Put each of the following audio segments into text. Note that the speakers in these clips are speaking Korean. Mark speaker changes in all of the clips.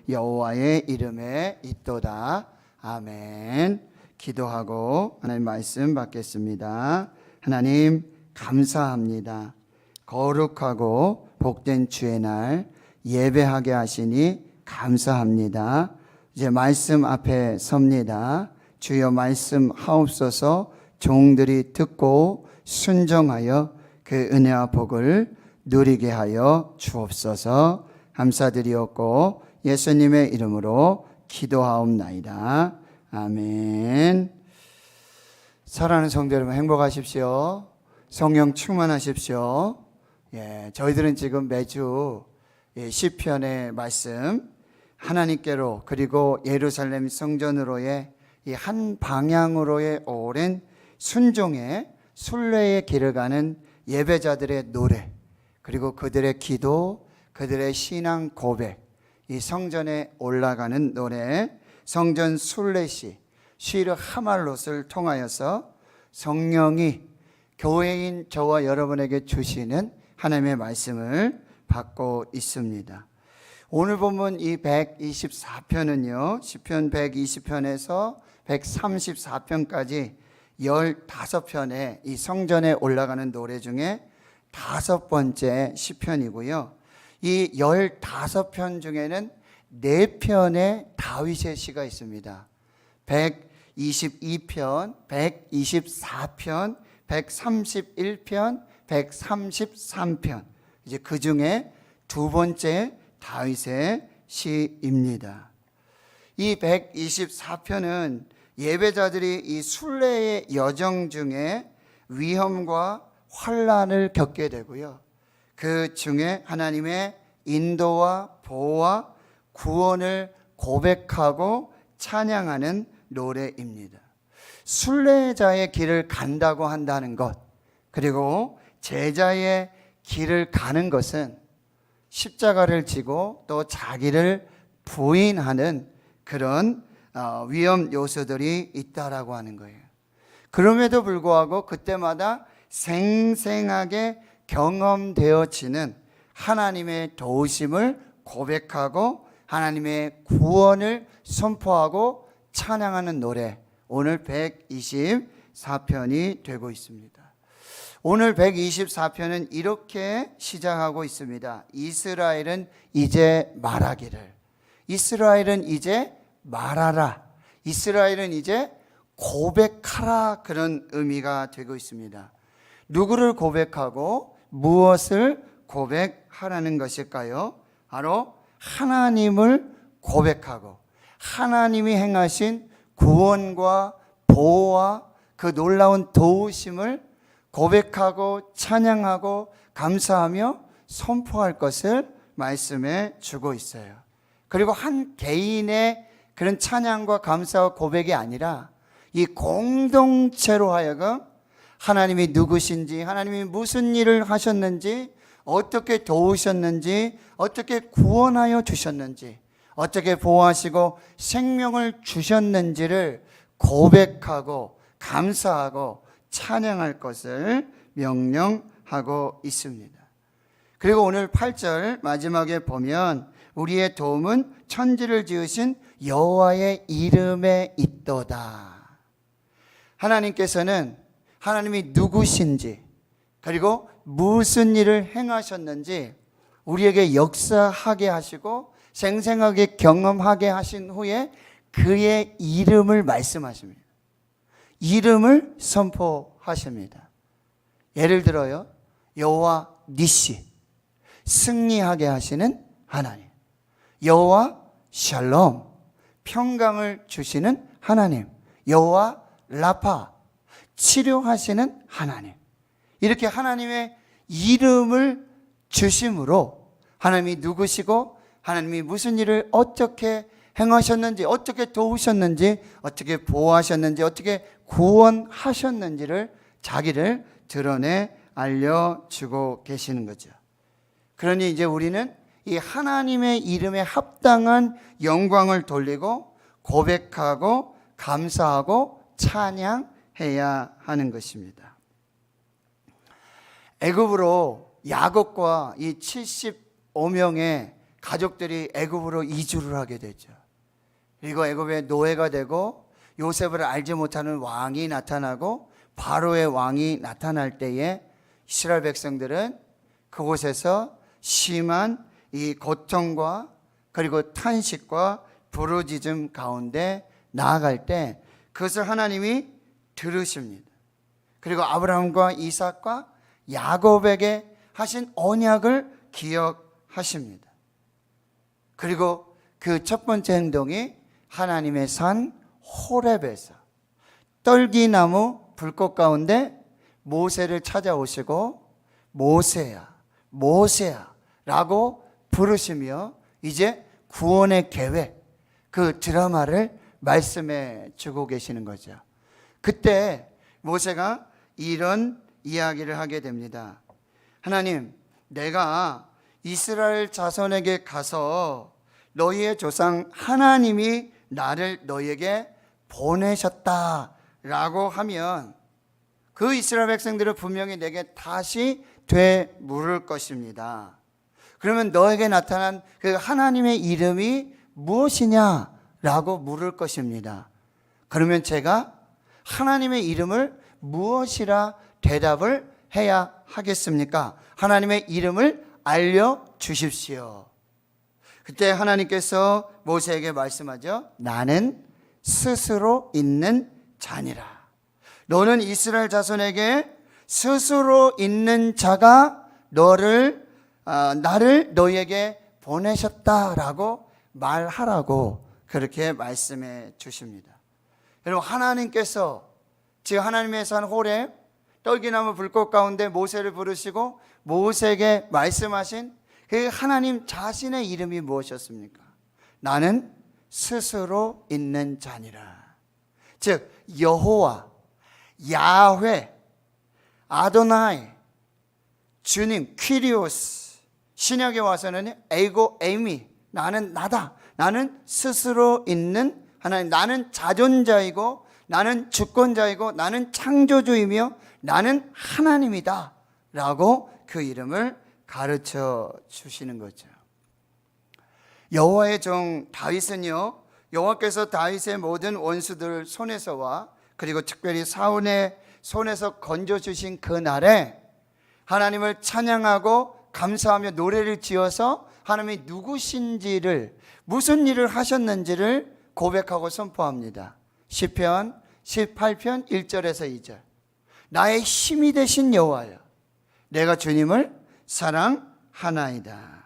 Speaker 1: 여호와의 이름에 있도다. 아멘. 기도하고 하나님 말씀 받겠습니다. 하나님 감사합니다. 거룩하고 복된 주의 날 예배하게 하시니 감사합니다. 이제 말씀 앞에 섭니다. 주여 말씀하옵소서. 종들이 듣고 순종하여 그 은혜와 복을 누리게 하여 주옵소서. 감사드리옵고 예수님의 이름으로 기도하옵나이다. 아멘. 사랑하는 성도 여러분, 행복하십시오. 성령 충만하십시오. 저희들은 지금 매주 시편의 말씀, 하나님께로 그리고 예루살렘 성전으로의 이 한 방향으로의 오랜 순종의 순례의 길을 가는 예배자들의 노래, 그리고 그들의 기도, 그들의 신앙 고백, 이 성전에 올라가는 노래, 성전 순례시 시르 하말롯을 통하여서 성령이 교회인 저와 여러분에게 주시는 하나님의 말씀을 받고 있습니다. 오늘 본문 이 124편은요, 시편 120편에서 134편까지 15편의 이 성전에 올라가는 노래 중에 5번째 시편이고요. 이 15편 중에는 4편의 다윗의 시가 있습니다. 122편, 124편, 131편, 133편. 이제 그 중에 2번째 다윗의 시입니다. 이 124편은 예배자들이 이 순례의 여정 중에 위험과 환난을 겪게 되고요. 그 중에 하나님의 인도와 보호와 구원을 고백하고 찬양하는 노래입니다. 순례자의 길을 간다고 한다는 것, 그리고 제자의 길을 가는 것은 십자가를 지고 또 자기를 부인하는 그런 위험 요소들이 있다라고 하는 거예요. 그럼에도 불구하고 그때마다 생생하게 경험되어지는 하나님의 도우심을 고백하고 하나님의 구원을 선포하고 찬양하는 노래, 오늘 124편이 되고 있습니다. 오늘 124편은 이렇게 시작하고 있습니다. 이스라엘은 이제 말하기를, 이스라엘은 이제 말하라, 이스라엘은 이제 고백하라, 그런 의미가 되고 있습니다. 누구를 고백하고 무엇을 고백하라는 것일까요? 바로 하나님을 고백하고 하나님이 행하신 구원과 보호와 그 놀라운 도우심을 고백하고 찬양하고 감사하며 선포할 것을 말씀해 주고 있어요. 그리고 한 개인의 그런 찬양과 감사와 고백이 아니라 이 공동체로 하여금 하나님이 누구신지, 하나님이 무슨 일을 하셨는지, 어떻게 도우셨는지, 어떻게 구원하여 주셨는지, 어떻게 보호하시고 생명을 주셨는지를 고백하고 감사하고 찬양할 것을 명령하고 있습니다. 그리고 오늘 8절 마지막에 보면 우리의 도움은 천지를 지으신 여호와의 이름에 있도다. 하나님께서는 하나님이 누구신지, 그리고 무슨 일을 행하셨는지 우리에게 역사하게 하시고 생생하게 경험하게 하신 후에 그의 이름을 말씀하십니다. 이름을 선포하십니다. 예를 들어요, 여호와 니시, 승리하게 하시는 하나님, 여호와 샬롬, 평강을 주시는 하나님, 여호와 라파, 치료하시는 하나님. 이렇게 하나님의 이름을 주심으로 하나님이 누구시고 하나님이 무슨 일을 어떻게 행하셨는지, 어떻게 도우셨는지, 어떻게 보호하셨는지, 어떻게 구원하셨는지를 자기를 드러내 알려주고 계시는 거죠. 그러니 이제 우리는 이 하나님의 이름에 합당한 영광을 돌리고 고백하고 감사하고 찬양해야 하는 것입니다. 애굽으로 야곱과 이 75명의 가족들이 애굽으로 이주를 하게 되죠. 그리고 애굽의 노예가 되고 요셉을 알지 못하는 왕이 나타나고 바로의 왕이 나타날 때에 이스라엘 백성들은 그곳에서 심한 이 고통과 그리고 탄식과 부르짖음 가운데 나아갈 때 그것을 하나님이 들으십니다. 그리고 아브라함과 이삭과 야곱에게 하신 언약을 기억하십니다. 그리고 그 첫 번째 행동이 하나님의 산 호렙에서 떨기나무 불꽃 가운데 모세를 찾아오시고 모세야 모세야 라고 부르시며 이제 구원의 계획, 그 드라마를 말씀해 주고 계시는 거죠. 그때 모세가 이런 이야기를 하게 됩니다. 하나님, 내가 이스라엘 자손에게 가서 너희의 조상 하나님이 나를 너희에게 보내셨다라고 하면 그 이스라엘 백성들은 분명히 내게 다시 되물을 것입니다. 그러면 너에게 나타난 그 하나님의 이름이 무엇이냐라고 물을 것입니다. 그러면 제가 하나님의 이름을 무엇이라 대답을 해야 하겠습니까? 하나님의 이름을 알려주십시오. 그때 하나님께서 모세에게 말씀하죠. 나는 스스로 있는 자니라. 너는 이스라엘 자손에게 스스로 있는 자가 나를 너희에게 보내셨다라고 말하라고 그렇게 말씀해 주십니다. 여러분, 하나님께서 지금 하나님의 산 호렙 떨기나무 불꽃 가운데 모세를 부르시고 모세에게 말씀하신 그 하나님 자신의 이름이 무엇이었습니까? 나는 스스로 있는 자니라. 즉 여호와, 야훼, 아도나이, 주님, 퀴리오스. 신약에 와서는 에고 에이미, 나는 나다. 나는 스스로 있는 하나님. 나는 자존자이고 나는 주권자이고 나는 창조주이며 나는 하나님이다 라고 그 이름을 가르쳐 주시는 거죠. 여호와의 종 다윗은요, 여호와께서 다윗의 모든 원수들 손에서와 그리고 특별히 사울의 손에서 건져주신 그 날에 하나님을 찬양하고 감사하며 노래를 지어서 하나님이 누구신지를, 무슨 일을 하셨는지를 고백하고 선포합니다. 시편 18편 1절에서 2절. 나의 힘이 되신 여호와여, 내가 주님을 사랑하나이다.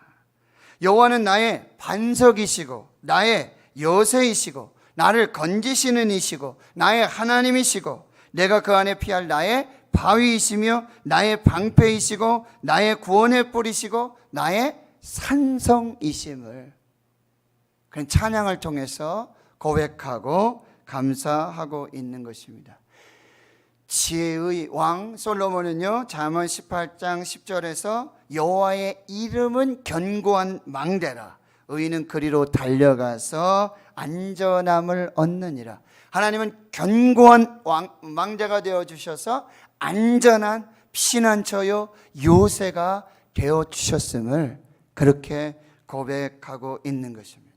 Speaker 1: 여호와는 나의 반석이시고 나의 요새이시고 나를 건지시는 이시고 나의 하나님이시고 내가 그 안에 피할 나의 바위이시며 나의 방패이시고 나의 구원의 뿔이시고 나의 산성이심을 그런 찬양을 통해서 고백하고 감사하고 있는 것입니다. 지혜의 왕 솔로몬은요, 잠언 18장 10절에서 여호와의 이름은 견고한 망대라, 의인은 그리로 달려가서 안전함을 얻느니라. 하나님은 견고한 망대가 되어주셔서 안전한 피난처요 요새가 되어주셨음을 그렇게 고백하고 있는 것입니다.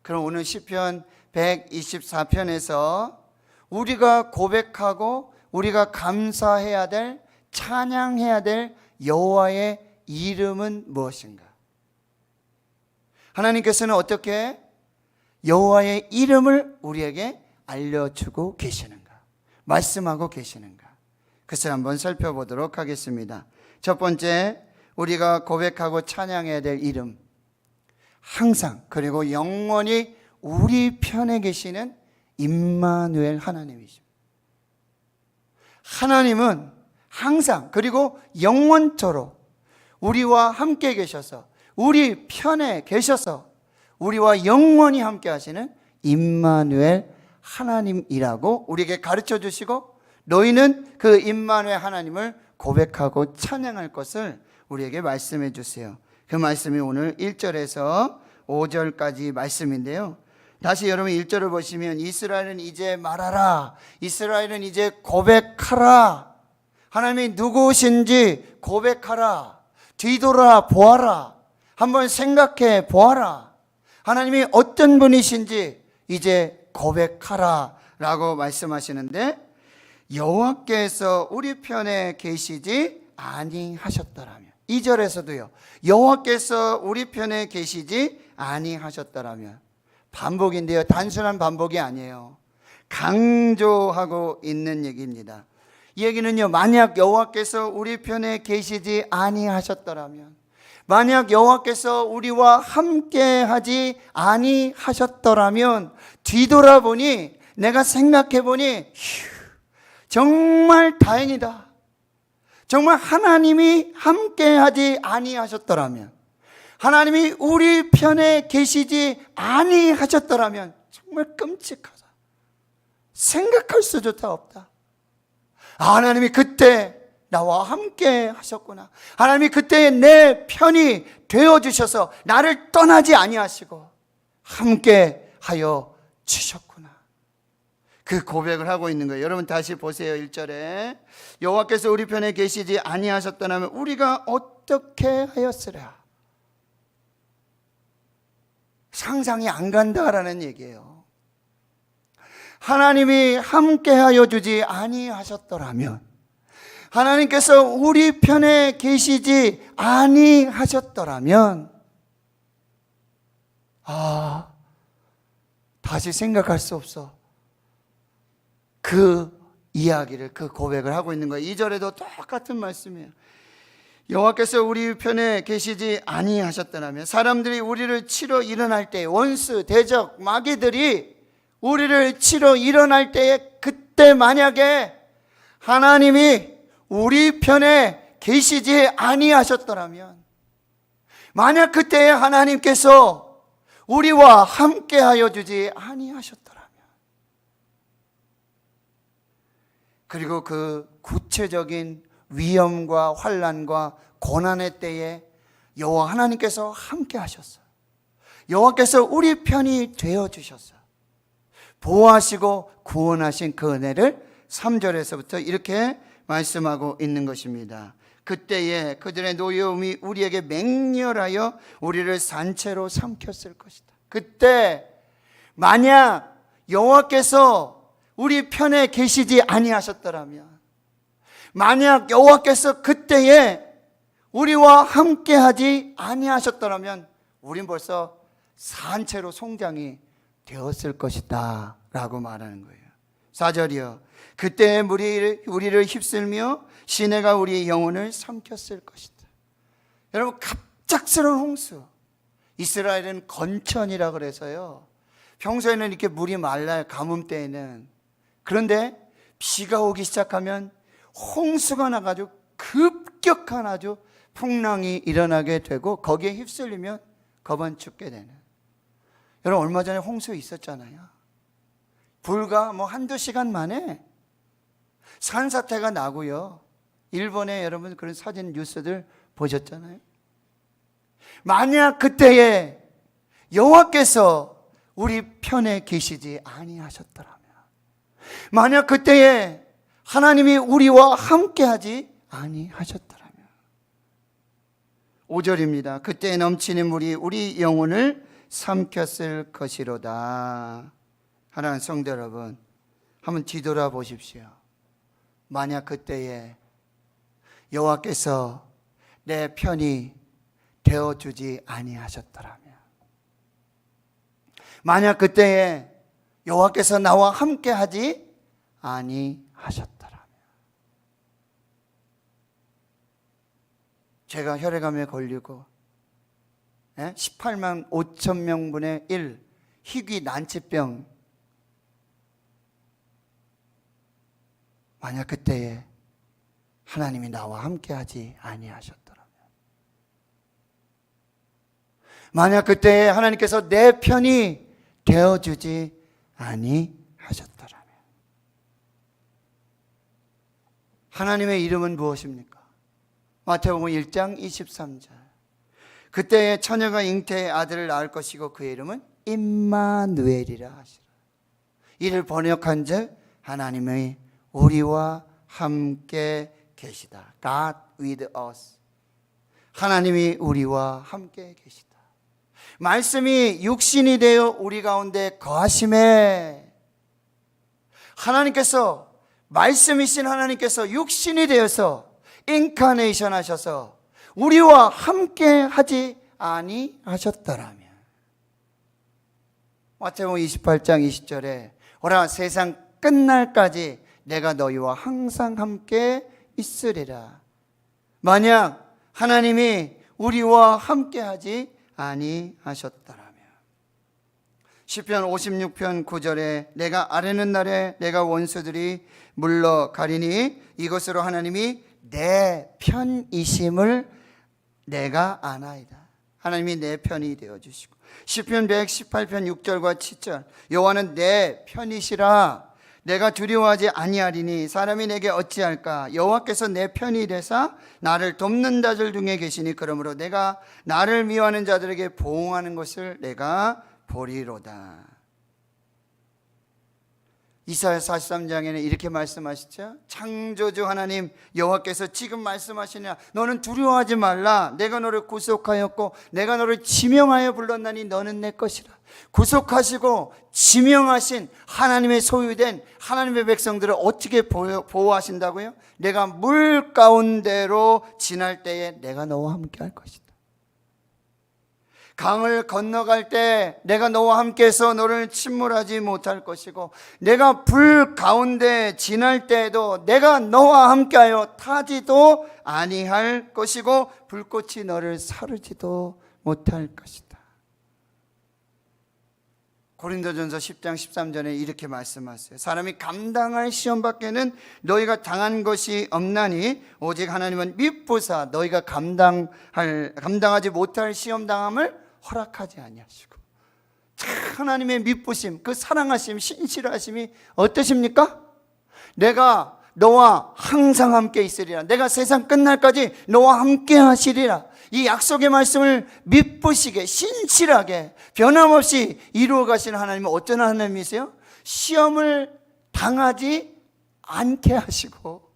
Speaker 1: 그럼 오늘 시편 124편에서 우리가 고백하고 우리가 감사해야 될, 찬양해야 될 여호와의 이름은 무엇인가? 하나님께서는 어떻게 여호와의 이름을 우리에게 알려주고 계시는가? 말씀하고 계시는가? 그것을 한번 살펴보도록 하겠습니다. 첫 번째, 우리가 고백하고 찬양해야 될 이름, 항상 그리고 영원히 우리 편에 계시는 임마누엘 하나님이십니다. 하나님은 항상 그리고 영원토록 우리와 함께 계셔서, 우리 편에 계셔서 우리와 영원히 함께 하시는 임마누엘 하나님이라고 우리에게 가르쳐 주시고, 너희는 그 임마누엘 하나님을 고백하고 찬양할 것을 우리에게 말씀해 주세요. 그 말씀이 오늘 1절에서 5절까지 말씀인데요. 다시 여러분 1절을 보시면 이스라엘은 이제 말하라, 이스라엘은 이제 고백하라, 하나님이 누구신지 고백하라, 뒤돌아 보아라, 한번 생각해 보아라. 하나님이 어떤 분이신지 이제 고백하라 라고 말씀하시는데, 여호와께서 우리 편에 계시지 아니하셨더라면, 2절에서도요 여호와께서 우리 편에 계시지 아니하셨더라면, 반복인데요, 단순한 반복이 아니에요. 강조하고 있는 얘기입니다. 이 얘기는요, 만약 여호와께서 우리 편에 계시지 아니하셨더라면, 만약 여호와께서 우리와 함께하지 아니하셨더라면, 뒤돌아보니, 내가 생각해보니 정말 다행이다. 정말 하나님이 함께하지 아니하셨더라면, 하나님이 우리 편에 계시지 아니하셨더라면 정말 끔찍하다. 생각할 수조차 없다. 하나님이 그때 나와 함께 하셨구나. 하나님이 그때 내 편이 되어주셔서 나를 떠나지 아니하시고 함께 하여 주셨구나. 그 고백을 하고 있는 거예요. 여러분 다시 보세요. 1절에 여호와께서 우리 편에 계시지 아니하셨더라면 우리가 어떻게 하였으랴. 상상이 안 간다라는 얘기예요. 하나님이 함께하여 주지 아니하셨더라면, 하나님께서 우리 편에 계시지 아니하셨더라면, 다시 생각할 수 없어. 그 이야기를, 그 고백을 하고 있는 거예요. 2절에도 똑같은 말씀이에요. 여호와께서 우리 편에 계시지 아니하셨더라면, 사람들이 우리를 치러 일어날 때, 원수, 대적, 마귀들이 우리를 치러 일어날 때에, 그때 만약에 하나님이 우리 편에 계시지 아니하셨더라면, 만약 그때에 하나님께서 우리와 함께하여 주지 아니하셨더라면, 그리고 그 구체적인 위험과 환난과 고난의 때에 여호와 하나님께서 함께 하셨어요. 여호와께서 우리 편이 되어 주셨어요. 보호하시고 구원하신 그 은혜를 3절에서부터 이렇게 말씀하고 있는 것입니다. 그때에 그들의 노여움이 우리에게 맹렬하여 우리를 산채로 삼켰을 것이다. 그때 만약 여호와께서 우리 편에 계시지 아니하셨더라면, 만약 여호와께서 그때에 우리와 함께하지 아니하셨더라면 우린 벌써 산채로 송장이 되었을 것이다 라고 말하는 거예요. 4절이요. 그때 우리를 휩쓸며 시내가 우리의 영혼을 삼켰을 것이다. 여러분, 갑작스러운 홍수. 이스라엘은 건천이라 그래서요, 평소에는 이렇게 물이 말라요, 가뭄 때에는. 그런데 비가 오기 시작하면 홍수가 나가지고 급격한 아주 풍랑이 일어나게 되고, 거기에 휩쓸리면 거반 죽게 되는. 여러분, 얼마 전에 홍수 있었잖아요. 불과 한두 시간 만에 산사태가 나고요. 일본에 여러분 그런 사진 뉴스들 보셨잖아요. 만약 그때에 여호와께서 우리 편에 계시지 아니하셨더라면, 만약 그때에 하나님이 우리와 함께하지 아니하셨더라면, 5절입니다. 그때 넘치는 물이 우리 영혼을 삼켰을 것이로다. 하나님 성도 여러분, 한번 뒤돌아보십시오. 만약 그때에 여호와께서 내 편이 되어주지 아니하셨더라면, 만약 그때에 여호와께서 나와 함께하지 아니하셨더라면, 제가 혈액암에 걸리고 18만 5천 명분의 1 희귀 난치병, 만약 그때에 하나님이 나와 함께하지 아니하셨더라면, 만약 그때에 하나님께서 내 편이 되어주지 아니하셨더라면, 하나님의 이름은 무엇입니까? 마태복음 1장 23절. 그때에 처녀가 잉태의 아들을 낳을 것이고 그의 이름은 임마누엘이라 하시라. 이를 번역한즉 하나님의 우리와 함께 계시다. God with us. 하나님이 우리와 함께 계시다. 말씀이 육신이 되어 우리 가운데 거하심에 하나님께서, 말씀이신 하나님께서 육신이 되어서 인카네이션 하셔서 우리와 함께 하지 아니하셨더라면, 마태복음 28장 20절에 오라 세상 끝날까지 내가 너희와 항상 함께 있으리라. 만약 하나님이 우리와 함께 하지 아니하셨더라면, 시편 56편 9절에 내가 아뢰는 날에 내가 원수들이 물러가리니 이것으로 하나님이 내 편이심을 내가 아나이다. 하나님이 내 편이 되어주시고, 시편 118편 6절과 7절 여호와는 내 편이시라 내가 두려워하지 아니하리니 사람이 내게 어찌할까. 여호와께서 내 편이 되사 나를 돕는 자들 중에 계시니 그러므로 내가 나를 미워하는 자들에게 보응하는 것을 내가 보리로다. 이사야 43장에는 이렇게 말씀하시죠. 창조주 하나님 여호와께서 지금 말씀하시냐, 너는 두려워하지 말라. 내가 너를 구속하였고 내가 너를 지명하여 불렀나니 너는 내 것이라. 구속하시고 지명하신 하나님의 소유된 하나님의 백성들을 어떻게 보호하신다고요? 내가 물 가운데로 지날 때에 내가 너와 함께 할 것이다. 강을 건너갈 때 내가 너와 함께해서 너를 침몰하지 못할 것이고, 내가 불 가운데 지날 때에도 내가 너와 함께하여 타지도 아니할 것이고 불꽃이 너를 사르지도 못할 것이다. 고린도전서 10장 13절에 이렇게 말씀하세요. 사람이 감당할 시험 밖에는 너희가 당한 것이 없나니 오직 하나님은 미쁘사 너희가 감당하지 못할 시험 당함을 허락하지 아니하시고. 하나님의 미쁘심, 그 사랑하심, 신실하심이 어떠십니까? 내가 너와 항상 함께 있으리라. 내가 세상 끝날까지 너와 함께 하시리라. 이 약속의 말씀을 미쁘시게 신실하게 변함없이 이루어 가시는 하나님은 어떤 하나님이세요? 시험을 당하지 않게 하시고,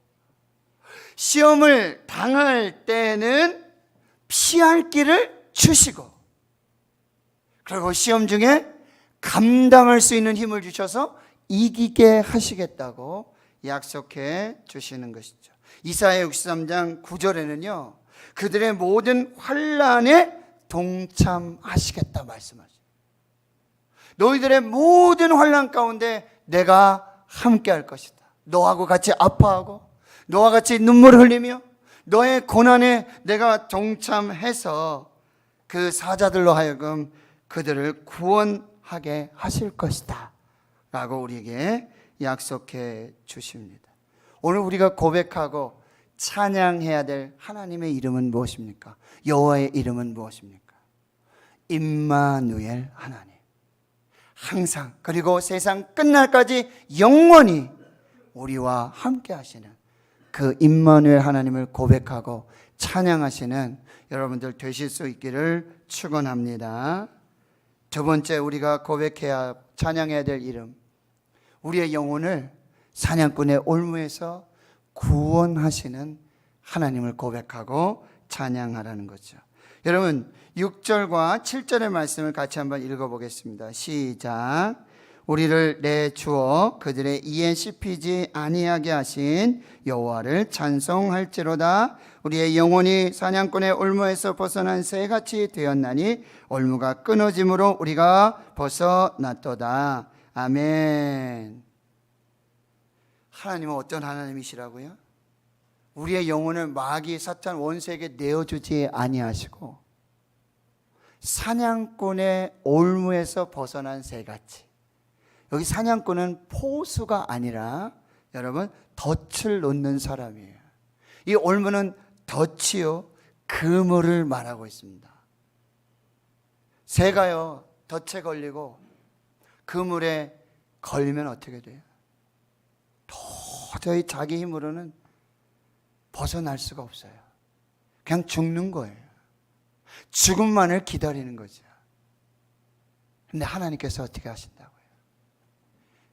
Speaker 1: 시험을 당할 때는 피할 길을 주시고, 그리고 시험 중에 감당할 수 있는 힘을 주셔서 이기게 하시겠다고 약속해 주시는 것이죠. 이사야 63장 9절에는요 그들의 모든 환난에 동참하시겠다 말씀하시죠. 너희들의 모든 환난 가운데 내가 함께 할 것이다. 너하고 같이 아파하고 너와 같이 눈물을 흘리며 너의 고난에 내가 동참해서 그 사자들로 하여금 그들을 구원하게 하실 것이다 라고 우리에게 약속해 주십니다. 오늘 우리가 고백하고 찬양해야 될 하나님의 이름은 무엇입니까? 여호와의 이름은 무엇입니까? 임마누엘 하나님, 항상 그리고 세상 끝날까지 영원히 우리와 함께 하시는 그 임마누엘 하나님을 고백하고 찬양하시는 여러분들 되실 수 있기를 축원합니다. 두 번째, 우리가 고백해야 찬양해야 될 이름, 우리의 영혼을 사냥꾼의 올무에서 구원하시는 하나님을 고백하고 찬양하라는 거죠. 여러분 6절과 7절의 말씀을 같이 한번 읽어보겠습니다. 시작. 우리를 내주어 그들의 이에 씹히지 아니하게 하신 여호와를 찬송할지로다. 우리의 영혼이 사냥꾼의 올무에서 벗어난 새같이 되었나니 올무가 끊어짐으로 우리가 벗어났도다. 아멘. 하나님은 어떤 하나님이시라고요? 우리의 영혼을 마귀 사탄 원수에게 내어주지 아니하시고 사냥꾼의 올무에서 벗어난 새같이. 여기 사냥꾼은 포수가 아니라 여러분 덫을 놓는 사람이에요. 이 올무는 덫이요 그물을 말하고 있습니다. 새가요 덫에 걸리고 그물에 걸리면 어떻게 돼요? 도저히 자기 힘으로는 벗어날 수가 없어요. 그냥 죽는 거예요. 죽음만을 기다리는 거죠. 근데 하나님께서 어떻게 하신다고요?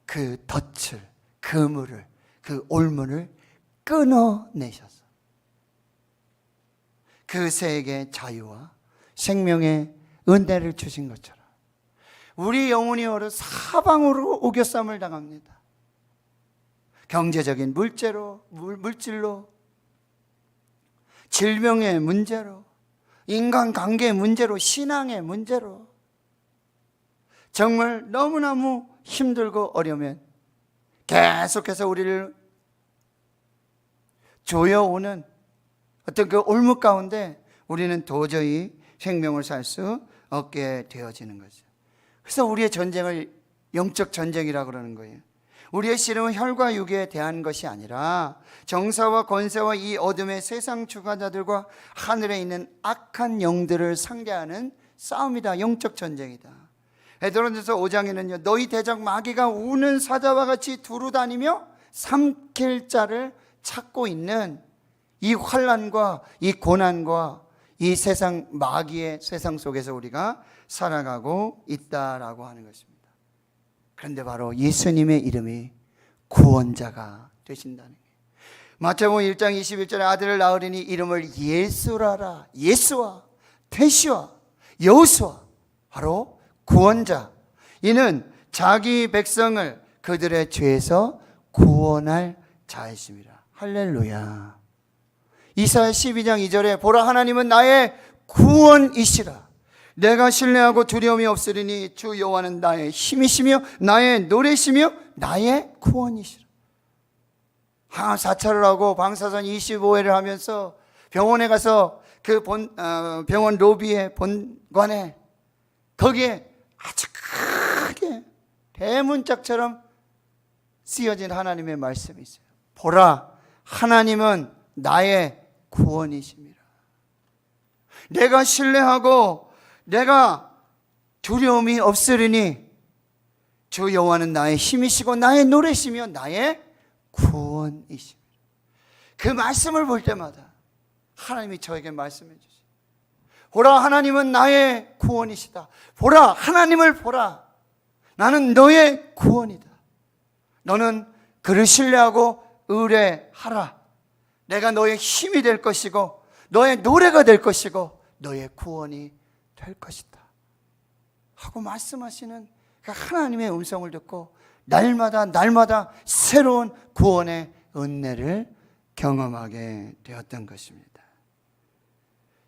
Speaker 1: 그 덫을, 그물을, 그 올무를 끊어내셔서 그새에게 자유와 생명의 은혜를 주신 것처럼 우리 영혼이 어려 사방으로 우겨쌈을 당합니다. 경제적인 물질로, 질병의 문제로, 인간관계의 문제로, 신앙의 문제로 정말 너무너무 힘들고 어려우면 계속해서 우리를 조여오는 어떤 그 올무 가운데 우리는 도저히 생명을 살 수 없게 되어지는 거죠. 그래서 우리의 전쟁을 영적 전쟁이라고 그러는 거예요. 우리의 씨름은 혈과 육에 대한 것이 아니라 정사와 권세와 이 어둠의 세상 주관자들과 하늘에 있는 악한 영들을 상대하는 싸움이다. 영적 전쟁이다. 베드로전서 5장에는요, 너희 대적 마귀가 우는 사자와 같이 두루다니며 삼킬 자를 찾고 있는 이 환난과 이 고난과 이 세상 마귀의 세상 속에서 우리가 살아가고 있다라고 하는 것입니다. 그런데 바로 예수님의 이름이 구원자가 되신다는 거예요. 마태복음 1장 21절에 아들을 낳으리니 이름을 예수라라. 예수와 태시와 여호수아, 바로 구원자. 이는 자기 백성을 그들의 죄에서 구원할 자이십니다. 할렐루야. 이사야 12장 2절에 보라, 하나님은 나의 구원이시라. 내가 신뢰하고 두려움이 없으리니 주 여호와는 나의 힘이시며 나의 노래시며 나의 구원이시라. 항암 사찰을 하고 방사선 25회를 하면서 병원에 가서 그 병원 로비의 본관에 거기에 아주 크게 대문짝처럼 쓰여진 하나님의 말씀이 있어요. 보라, 하나님은 나의 구원이십니다. 내가 신뢰하고 내가 두려움이 없으리니 주 여호와는 나의 힘이시고 나의 노래시며 나의 구원이십니다. 그 말씀을 볼 때마다 하나님이 저에게 말씀해 주시죠. 보라, 하나님은 나의 구원이시다. 보라, 하나님을 보라. 나는 너의 구원이다. 너는 그를 신뢰하고 의뢰하라. 내가 너의 힘이 될 것이고 너의 노래가 될 것이고 너의 구원이 될 것이다 하고 말씀하시는 그 하나님의 음성을 듣고 날마다 새로운 구원의 은혜를 경험하게 되었던 것입니다.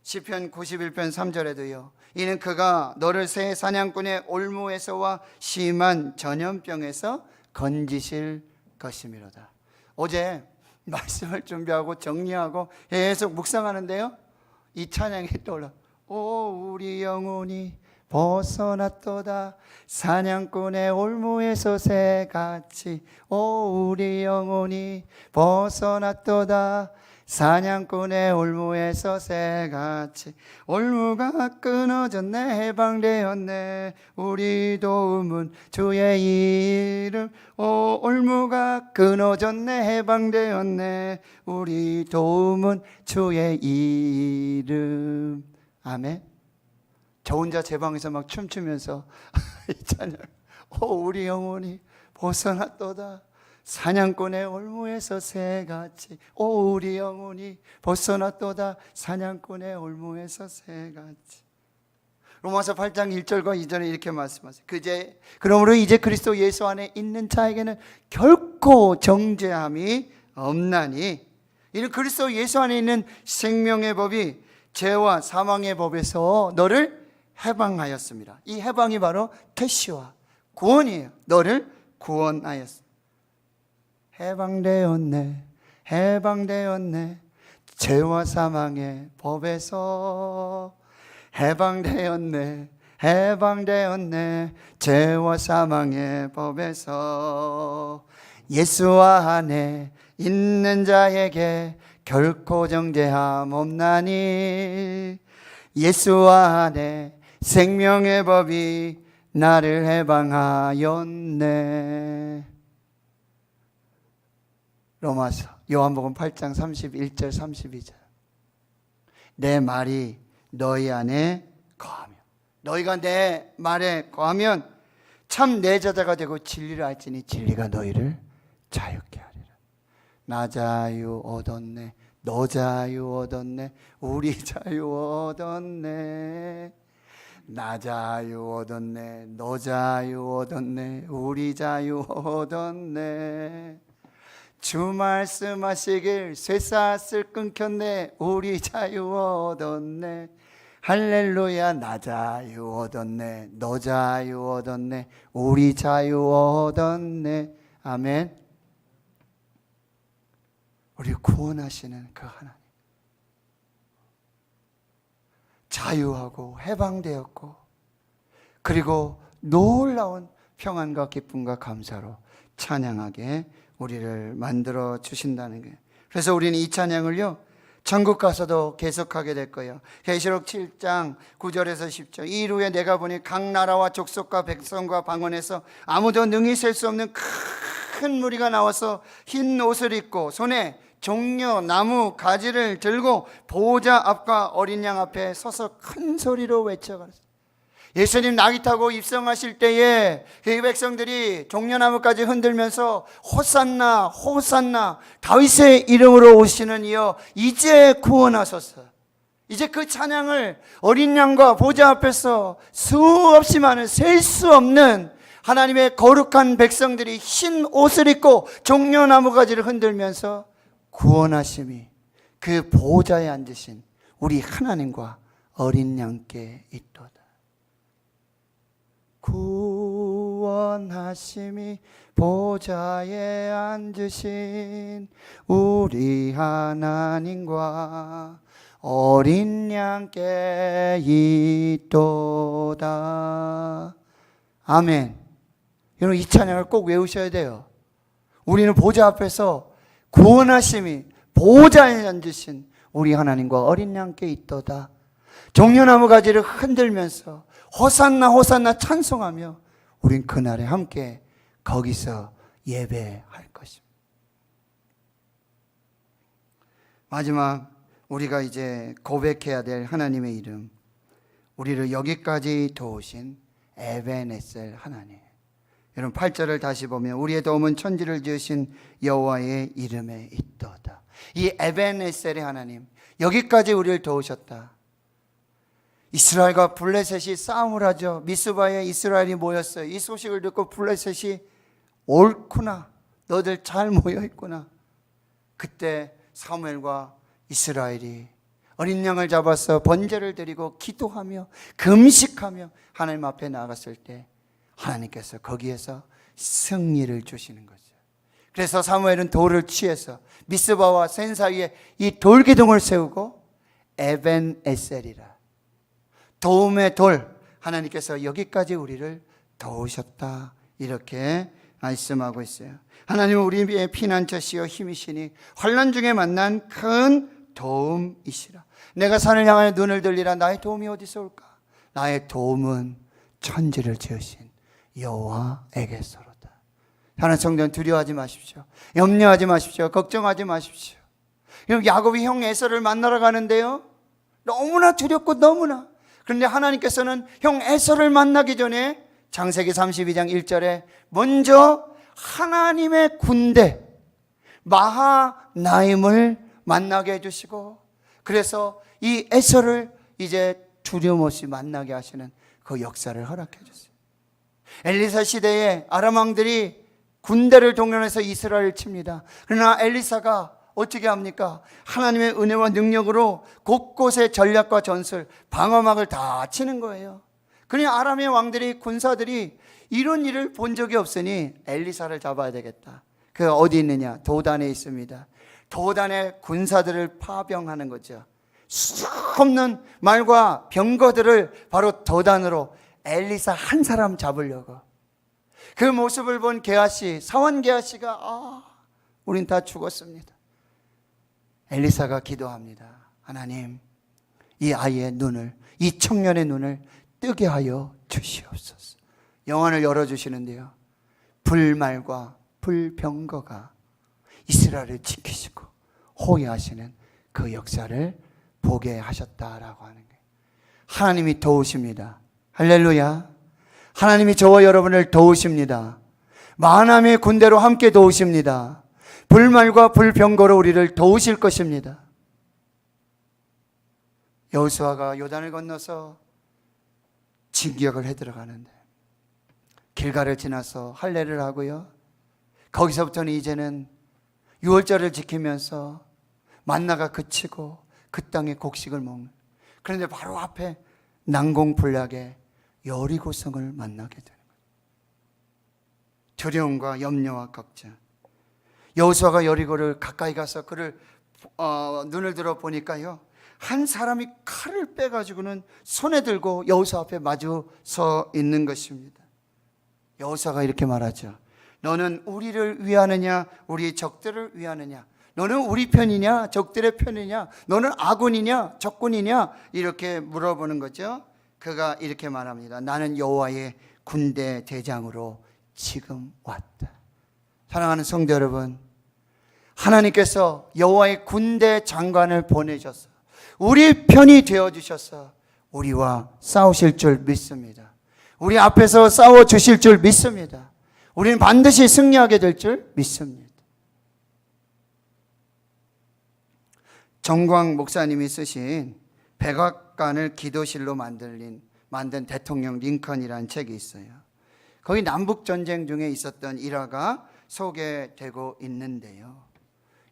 Speaker 1: 시편 91편 3절에도요, 이는 그가 너를 새 사냥꾼의 올무에서와 심한 전염병에서 건지실 것이미로다. 어제 말씀을 준비하고 정리하고 계속 묵상하는데요, 이 찬양이 떠올라. 오 우리 영혼이 벗어났도다 사냥꾼의 올무에서 새같이. 오 우리 영혼이 벗어났도다 사냥꾼의 올무에서 새같이. 올무가 끊어졌네 해방되었네 우리 도움은 주의 이름. 오 올무가 끊어졌네 해방되었네 우리 도움은 주의 이름. 아멘. 저 혼자 제 방에서 막 춤추면서 이 찬양. 오 우리 영혼이 벗어났도다 사냥꾼의 올무에서 새같이. 오 우리 영혼이 벗어났도다 사냥꾼의 올무에서 새같이. 로마서 8장 1절과 2절에 이렇게 말씀하세요. 그러므로 이제 그리스도 예수 안에 있는 자에게는 결코 정죄함이 없나니 이는 그리스도 예수 안에 있는 생명의 법이 죄와 사망의 법에서 너를 해방하였습니다. 이 해방이 바로 계시와 구원이에요. 너를 구원하였습니다. 해방되었네 해방되었네 죄와 사망의 법에서. 해방되었네 해방되었네 죄와 사망의 법에서. 예수 안에 있는 자에게 결코 정죄함 없나니 예수 안에 생명의 법이 나를 해방하였네. 로마서 요한복음 8장 31절 32절. 내 말이 너희 안에 거하며 너희가 내 말에 거하면 참 내 제자가 되고 진리를 알지니 진리가 너희를 자유케 하리라. 나 자유 얻었네 너 자유 얻었네. 우리 자유 얻었네. 나 자유 얻었네. 너 자유 얻었네. 우리 자유 얻었네. 주 말씀하시길 쇠사슬 끊겼네. 우리 자유 얻었네. 할렐루야. 나 자유 얻었네. 너 자유 얻었네. 우리 자유 얻었네. 아멘. 우리 구원하시는 그 하나님, 자유하고 해방되었고, 그리고 놀라운 평안과 기쁨과 감사로 찬양하게 우리를 만들어 주신다는 거예요. 그래서 우리는 이 찬양을요, 천국 가서도 계속하게 될 거예요. 계시록 7장 9절에서 10절. 이 이후에 내가 보니 각 나라와 족속과 백성과 방언에서 아무도 능히 셀 수 없는 큰 무리가 나와서 흰 옷을 입고 손에 종려 나무 가지를 들고 보호자 앞과 어린 양 앞에 서서 큰 소리로 외쳐가라. 예수님 나귀 타고 입성하실 때에 그 백성들이 종려나무까지 흔들면서 호산나 호산나 다윗의 이름으로 오시는 이여 이제 구원하소서. 이제 그 찬양을 어린 양과 보좌 앞에서 수없이 많은 셀 수 없는 하나님의 거룩한 백성들이 흰 옷을 입고 종려나무 가지를 흔들면서 구원하심이 그 보좌에 앉으신 우리 하나님과 어린 양께 있도다. 구원하심이 보좌에 앉으신 우리 하나님과 어린 양께 있도다. 아멘. 여러분, 이 찬양을 꼭 외우셔야 돼요. 우리는 보좌 앞에서 구원하심이 보좌에 앉으신 우리 하나님과 어린 양께 있도다. 종려나무 가지를 흔들면서 호산나 호산나 찬송하며 우린 그날에 함께 거기서 예배할 것입니다. 마지막 우리가 이제 고백해야 될 하나님의 이름, 우리를 여기까지 도우신 에베네셀 하나님. 여러분 8절을 다시 보면 우리의 도움은 천지를 지으신 여호와의 이름에 있도다. 이 에베네셀의 하나님, 여기까지 우리를 도우셨다. 이스라엘과 블레셋이 싸움을 하죠. 미스바에 이스라엘이 모였어요. 이 소식을 듣고 블레셋이 옳구나, 너들 잘 모여있구나. 그때 사무엘과 이스라엘이 어린 양을 잡아서 번제를 드리고 기도하며 금식하며 하나님 앞에 나갔을 때 하나님께서 거기에서 승리를 주시는 거죠. 그래서 사무엘은 돌을 취해서 미스바와 센 사이에 이 돌기둥을 세우고 에벤에셀이라, 도움의 돌, 하나님께서 여기까지 우리를 도우셨다, 이렇게 말씀하고 있어요. 하나님은 우리의 피난처시여 힘이시니 환난 중에 만난 큰 도움이시라. 내가 산을 향하여 눈을 들리라. 나의 도움이 어디서 올까? 나의 도움은 천지를 지으신 여호와에게서로다. 하나님 성도는 두려워하지 마십시오. 염려하지 마십시오. 걱정하지 마십시오. 야곱이 형 에서를 만나러 가는데요, 너무나 두렵고 너무나. 그런데 하나님께서는 형 에서를 만나기 전에 창세기 32장 1절에 먼저 하나님의 군대 마하나임을 만나게 해주시고, 그래서 이 에서를 이제 두려움 없이 만나게 하시는 그 역사를 허락해 주세요. 엘리사 시대에 아람 왕들이 군대를 동원해서 이스라엘을 칩니다. 그러나 엘리사가 어떻게 합니까? 하나님의 은혜와 능력으로 곳곳에 전략과 전술, 방어막을 다 치는 거예요. 그러니 아람의 왕들이, 군사들이 이런 일을 본 적이 없으니 엘리사를 잡아야 되겠다. 그 어디 있느냐? 도단에 있습니다. 도단의 군사들을 파병하는 거죠. 수없는 말과 병거들을 바로 도단으로 엘리사 한 사람 잡으려고. 그 모습을 본 게하시, 사원 게하시가 우린 다 죽었습니다. 엘리사가 기도합니다. 하나님, 이 아이의 눈을, 이 청년의 눈을 뜨게 하여 주시옵소서. 영안을 열어주시는데요, 불말과 불병거가 이스라엘을 지키시고 호위하시는 그 역사를 보게 하셨다라고 하는 거예요. 하나님이 도우십니다. 할렐루야. 하나님이 저와 여러분을 도우십니다. 만함의 군대로 함께 도우십니다. 불말과 불병거로 우리를 도우실 것입니다. 여호수아가 요단을 건너서 진격을 해 들어가는데 길가를 지나서 할례를 하고요. 거기서부터는 이제는 유월절을 지키면서 만나가 그치고 그 땅의 곡식을 먹는, 그런데 바로 앞에 난공불락의 여리고성을 만나게 되는 거예요. 두려움과 염려와 걱정. 여호수아가 여리고를 가까이 가서 그를 눈을 들어 보니까요, 한 사람이 칼을 빼가지고는 손에 들고 여호수아 앞에 마주 서 있는 것입니다. 여호수아가 이렇게 말하죠. 너는 우리를 위하느냐 우리 적들을 위하느냐? 너는 우리 편이냐 적들의 편이냐? 너는 아군이냐 적군이냐? 이렇게 물어보는 거죠. 그가 이렇게 말합니다. 나는 여호와의 군대 대장으로 지금 왔다. 사랑하는 성도 여러분, 하나님께서 여호와의 군대 장관을 보내셔서 우리 편이 되어주셔서 우리와 싸우실 줄 믿습니다. 우리 앞에서 싸워주실 줄 믿습니다. 우리는 반드시 승리하게 될 줄 믿습니다. 정광 목사님이 쓰신 백악관을 기도실로 만든 대통령 링컨이라는 책이 있어요. 거기 남북전쟁 중에 있었던 일화가 소개되고 있는데요.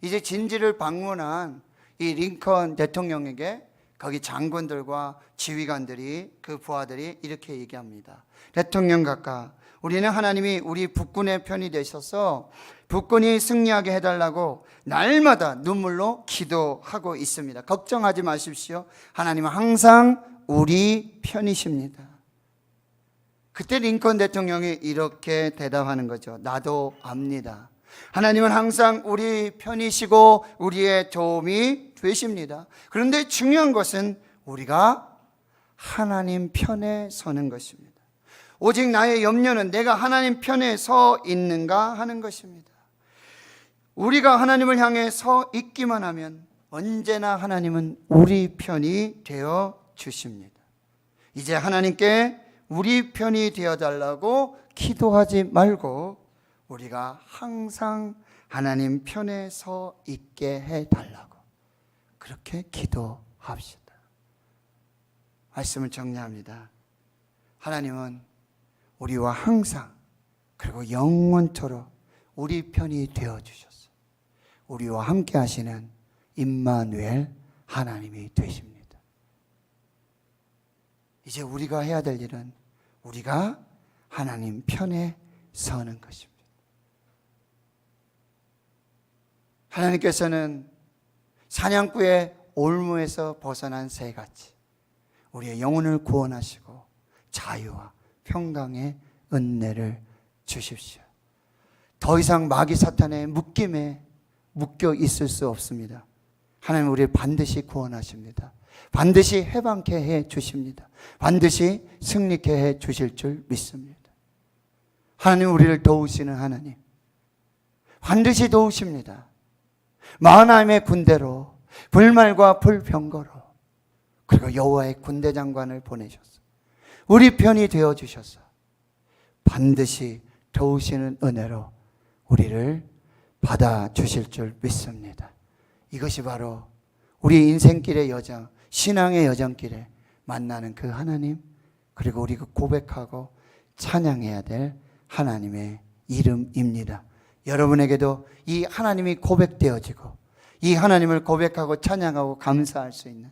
Speaker 1: 이제 진지를 방문한 이 링컨 대통령에게 거기 장군들과 지휘관들이, 그 부하들이 이렇게 얘기합니다. 대통령 각하, 우리는 하나님이 우리 북군의 편이 되셔서 북군이 승리하게 해달라고 날마다 눈물로 기도하고 있습니다. 걱정하지 마십시오. 하나님은 항상 우리 편이십니다. 그때 링컨 대통령이 이렇게 대답하는 거죠. 나도 압니다. 하나님은 항상 우리 편이시고 우리의 도움이 되십니다. 그런데 중요한 것은 우리가 하나님 편에 서는 것입니다. 오직 나의 염려는 내가 하나님 편에 서 있는가 하는 것입니다. 우리가 하나님을 향해 서 있기만 하면 언제나 하나님은 우리 편이 되어 주십니다. 이제 하나님께 우리 편이 되어달라고 기도하지 말고 우리가 항상 하나님 편에 서 있게 해달라고 그렇게 기도합시다. 말씀을 정리합니다. 하나님은 우리와 항상 그리고 영원토록 우리 편이 되어주셨어요. 우리와 함께 하시는 임마누엘 하나님이 되십니다. 이제 우리가 해야 될 일은 우리가 하나님 편에 서는 것입니다. 하나님께서는 사냥꾼의 올무에서 벗어난 새같이 우리의 영혼을 구원하시고 자유와 평강의 은혜를 주십시오. 더 이상 마귀 사탄의 묶임에 묶여 있을 수 없습니다. 하나님 우리를 반드시 구원하십니다. 반드시 해방케 해 주십니다. 반드시 승리케 해 주실 줄 믿습니다. 하나님 우리를 도우시는 하나님, 반드시 도우십니다. 마하나임의 군대로, 불말과 불병거로, 그리고 여호와의 군대 장관을 보내셔서 우리 편이 되어주셔서 반드시 도우시는 은혜로 우리를 받아주실 줄 믿습니다. 이것이 바로 우리 인생길의 여정, 신앙의 여정길에 만나는 그 하나님, 그리고 우리가 고백하고 찬양해야 될 하나님의 이름입니다. 여러분에게도 이 하나님이 고백되어지고 이 하나님을 고백하고 찬양하고 감사할 수 있는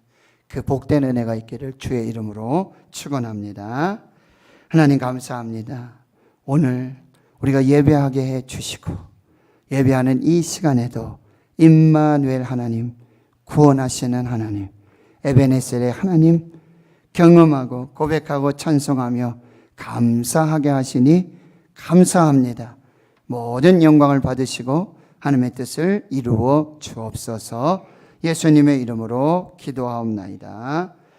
Speaker 1: 그 복된 은혜가 있기를 주의 이름으로 축원합니다. 하나님 감사합니다. 오늘 우리가 예배하게 해 주시고 예배하는 이 시간에도 임마누엘 하나님, 구원하시는 하나님, 에베네셀의 하나님 경험하고 고백하고 찬송하며 감사하게 하시니 감사합니다. 모든 영광을 받으시고 하나님의 뜻을 이루어 주옵소서. 예수님의 이름으로 기도하옵나이다.